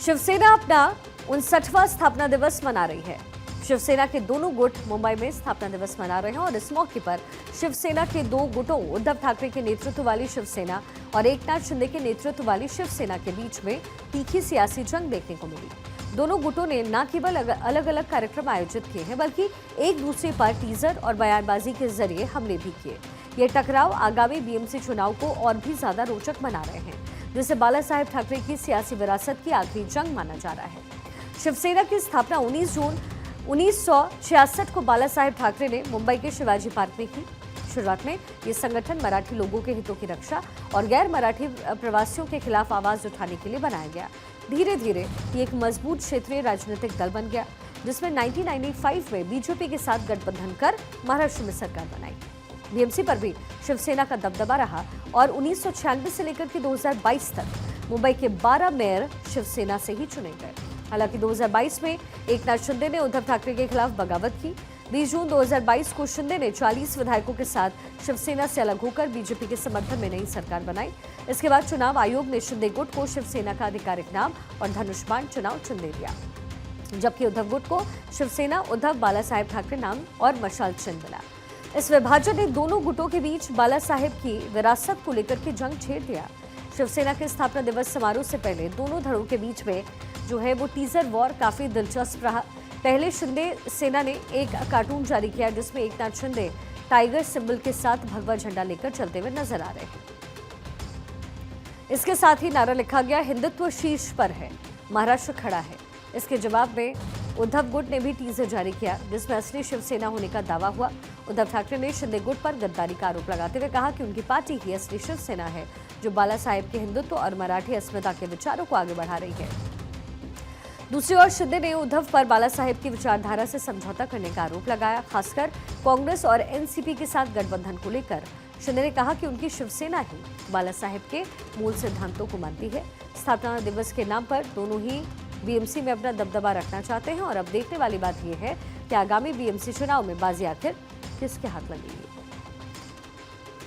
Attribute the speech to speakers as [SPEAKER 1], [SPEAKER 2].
[SPEAKER 1] शिवसेना अपना 59वां स्थापना दिवस मना रही है। शिवसेना के दोनों गुट मुंबई में स्थापना दिवस मना रहे हैं और इस मौके पर शिवसेना के दो गुटों उद्धव ठाकरे के नेतृत्व वाली शिवसेना और एकनाथ शिंदे के नेतृत्व वाली शिवसेना के बीच में तीखी सियासी जंग देखने को मिली। दोनों गुटों ने न केवल अलग अलग कार्यक्रम आयोजित किए हैं बल्कि एक दूसरे पर टीजर और बयानबाजी के जरिए हमले भी किए। ये टकराव आगामी बीएमसी चुनाव को और भी ज्यादा रोचक बना रहे हैं, जिसे बाला साहेब ठाकरे की सियासी विरासत की आखिरी जंग माना जा रहा है। शिवसेना की स्थापना 19 जून 1966 को बाला साहेब ठाकरे ने मुंबई के शिवाजी पार्क में की। शुरुआत में ये संगठन मराठी लोगों के हितों की रक्षा और गैर मराठी प्रवासियों के खिलाफ आवाज उठाने के लिए बनाया गया। धीरे धीरे ये एक मजबूत क्षेत्रीय राजनीतिक दल बन गया, जिसमें 1995 में बीजेपी के साथ गठबंधन कर महाराष्ट्र में सरकार बनाई। बीएमसी पर भी शिवसेना का दबदबा रहा और 1996 से लेकर के 2022 तक मुंबई के 12 मेयर शिवसेना से ही चुने गए। हालांकि 2022 में एकनाथ शिंदे ने उद्धव ठाकरे के खिलाफ बगावत की। 20 जून 2022 को शिंदे ने 40 विधायकों के साथ शिवसेना से अलग होकर बीजेपी के समर्थन में नई सरकार बनाई। इसके बाद चुनाव आयोग ने शिंदे गुट को शिवसेना का आधिकारिक नाम और धनुष्मान चुनाव चिन्ह दे दिया, जबकि उद्धव गुट को शिवसेना उद्धव बाला साहेब ठाकरे नाम और मशाल चिन्ह मिला। इस विभाजन ने दोनों गुटों के बीच बाला साहेब की विरासत को लेकर के जंग छेड़ दिया। शिवसेना के स्थापना दिवस समारोह से पहले दोनों धड़ों के बीच में जो है वो टीजर वॉर काफी दिलचस्प रहा। पहले शिंदे सेना ने एक कार्टून जारी किया जिसमें एकनाथ शिंदे टाइगर सिंबल के साथ भगवा झंडा लेकर चलते हुए नजर आ रहे हैं। इसके साथ ही नारा लिखा गया, हिंदुत्व शीर्ष पर है, महाराष्ट्र खड़ा है। इसके जवाब में उद्धव गुट ने भी टीजर जारी किया जिसमें असली शिवसेना होने का दावा हुआ। उद्धव ठाकरे ने शिंदे गुट पर गद्दारी का आरोप लगाते हुए कहा कि उनकी पार्टी ही असली शिवसेना है, जो बाला साहेब के हिंदुत्व और मराठी अस्मिता के विचारों को आगे बढ़ा रही है। दूसरी ओर शिंदे ने उद्धव पर बाला साहेब की विचारधारा से समझौता करने का आरोप लगाया, खासकर कांग्रेस और एनसीपी के साथ गठबंधन को लेकर। शिंदे ने कहा कि उनकी शिवसेना ही बाला साहेब के मूल सिद्धांतों को मानती है। स्थापना दिवस के नाम पर दोनों ही बीएमसी में अपना दबदबा रखना चाहते हैं और अब देखने वाली बात यह है कि आगामी बीएमसी चुनाव में बाजी आखिर किसके हाथ लगेगी।